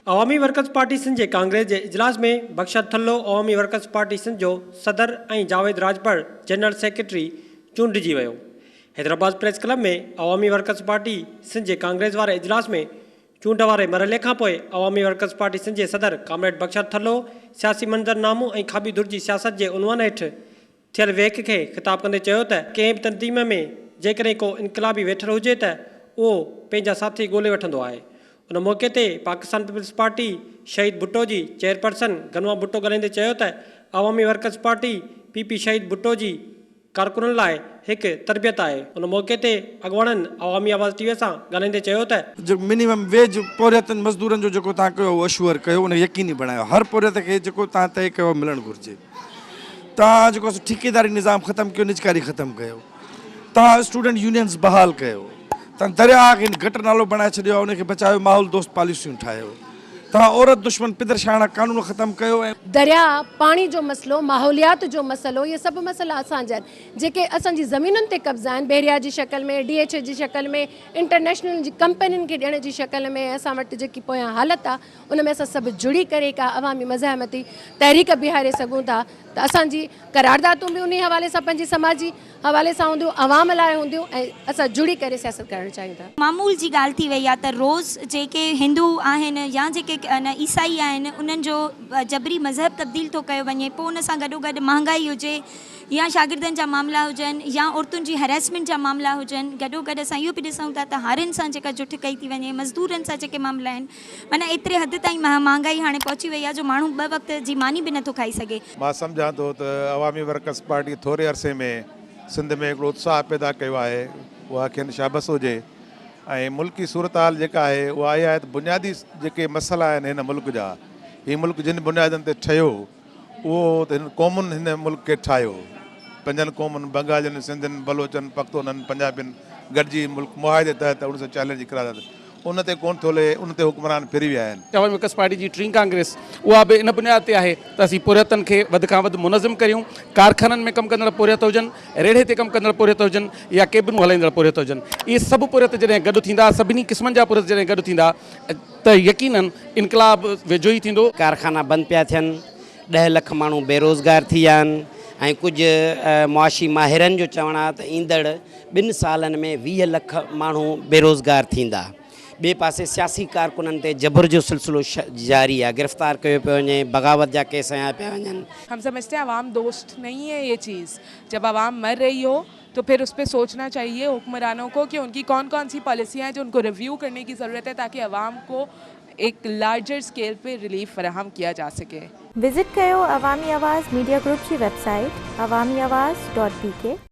अवामी workers party Sindh के कांग्रेस के इजलास में बख्शत थल्लो अवामी वर्कर्स पार्टी सिंध जो सदर और जावेद राजभर जनरल सेक्रेटरी चूंडिजी वियो। हैदराबाद प्रेस क्लब में अवामी वर्कर्स पार्टी सिंध के कांग्रेस वाले इजलास में चूंड वाले मरहले का पोइ अवामी वर्कर्स पार्टी सिंध के सदर कामरेड बख्शत थल्लो सियासी मंजरनामो और खाबी धुर की सियासत के उनवान हेठ थियल वेक के खिताब कंदे चयो त कंहिं बि तंज़ीम में जेकॾहिं को इनकलाबी वेठल हुजे त उहो पंहिंजा साथी ॻोल्हे वठंदो आहे। उन मौके ते पाकिस्तान पीपल्स पार्टी शहीद भुट्टो जी चेयरपर्सन गनवा भुट्टो ॻाल्हाईंदे चयो त अवामी वर्कर्स पार्टी पीपी शहीद भुट्टो जी कारकुननि लाइ हिकु तरबियत आहे। उन मौके ते अॻुवाणनि अवामी आवाज़ टीवीअ सां ॻाल्हाईंदे चयो त जो मिनिमम वेज पोरियतनि मज़दूरनि जो जेको तव्हां कयो अशूअर कयो उन यकीनी बणायो। हर पोरियत खे जेको तव्हां तय कयो मिलणु घुरिजे। तव्हां जेको ठेकेदारी निज़ाम ख़तमु कयो, निजकारी ख़तमु कयो, तव्हां स्टूडेंट यूनियन्स बहाल कयो, तव्हां दरिया खे घटि नालो बणाए छॾियो आहे, उनखे बचायो, माहौल दोस्त पॉलिसियूं ठाहियो, तव्हां औरत दुश्मन पिदरशाणा कानून ख़तमु कयो। ऐं दरिया पानी जो मसलो, माहौलियात जो मसलो, ये सब मसला असांजा जेके असांजी ज़मीनुनि ते कब्ज़ा आहिनि, बहरिया जी शक्ल में, DHA जी शक्ल में, इंटरनेशनल जी कंपनियुनि खे ॾियण जी शक्ल में, असां वटि जेकी पोयां हालत आहे उन में असां सभु जुड़ी करे का अवामी मज़ाहमती तहरीक बीहारे सघूं था। त असांजी करारदातूं बि उन हवाले सां पंहिंजी समाजी हवाले सां हूंदियूं, अवाम लाइ हूंदियूं ऐं असां जुड़ी करे सियासत करणु चाहियूं था। मामूल जी ॻाल्हि थी वई आहे त रोज़ जेके हिंदू आहिनि या जेके ईसाई आहिनि उन्हनि जो जबरी मज़हब तब्दील थो कयो वञे। पोइ उन सां गॾोगॾु महांगाई हुजे या शागिर्दनि जा मामला हुजनि या औरतुनि जी हैरेसमेंट जा मामला हुजनि, गॾोगॾु असां इहो बि ॾिसूं था त हारियुनि सां जेका जुठ कई थी वञे, मज़दूरनि सां जेके मामला आहिनि, माना एतिरे हद ताईं महांगाई हाणे पहुची वई आहे जो माण्हू 2 वक़्त जी मानी बि नथो खाई सघे। मां सम्झां थो त अवामी वर्कर्स पार्टी थोरे अरसे में सिंध में हिकिड़ो उत्साह पैदा कयो आहे, उहा खेनि शाबस हुजे। ऐं मुल्की सूरत हाल जेका आहे उहा इहा आहे त बुनियादी जेके मसइला आहिनि हिन मुल्क जा, हीउ मुल्क जिन बुनियादनि ते ठहियो उहो त हिन क़ौमुनि हिन मुल्क खे ठाहियो। 5 क़ौमुनि बंगालियुनि, सिंधियुनि, बलोचनि, पख्तूननि, पंजाबियुनि गॾिजी मुल्क मुआहदे तहत 1940 जी करारदाद उन ते कोन थो हले, उन ते हुक्मरान फिरी विया आहिनि। अवामी वर्कर्स पार्टी जी टीं कांग्रेस उहा बि इन बुनियाद ते आहे त असीं पोरियतनि खे वधि खां वधि मुनज़िम करियूं। कारखाननि में कमु कंदड़ पोरियत हुजनि, रेड़े ते कमु कंदड़ पोरियत हुजनि या केबिनूं हलाईंदड़ पोरियत हुजनि, इहे सभु पोरियत जॾहिं गॾु थींदा, सभिनी क़िस्मनि जा पोरियत जॾहिं गॾु थींदा त यकीनन इनकलाब वेझो ई थींदो। कारखाना बंदि पिया थियनि, 10 लख माण्हू बेरोज़गार थी विया आहिनि ऐं कुझु मुआशी माहिरनि जो चवणु आहे त ईंदड़ 2 सालनि में 20 लख माण्हू बेरोज़गार थींदा। ॿिए पासे सियासी कारकुननि ते जबर जो सिलसिलो जारी आहे, गिरफ़्तार कयो पियो वञे, बग़ावत जा केस हया पिया वञनि। हम समझते हैं आवाम दोस्त नहीं है ये चीज़। जब आवाम मर रही हो तो फिर उस पर सोचना चाहिए हुक्मरानों को कि उनकी कौन कौन सी पॉलिसियाँ हैं जो उनको रिव्यू करने की ज़रूरत है ताकि आवाम को एक लार्जर स्केल पे रिलीफ फराहम किया जा सके। विजिट कयो अवामी आवाज़ मीडिया ग्रुप की वेबसाइट awamiawaz.pk।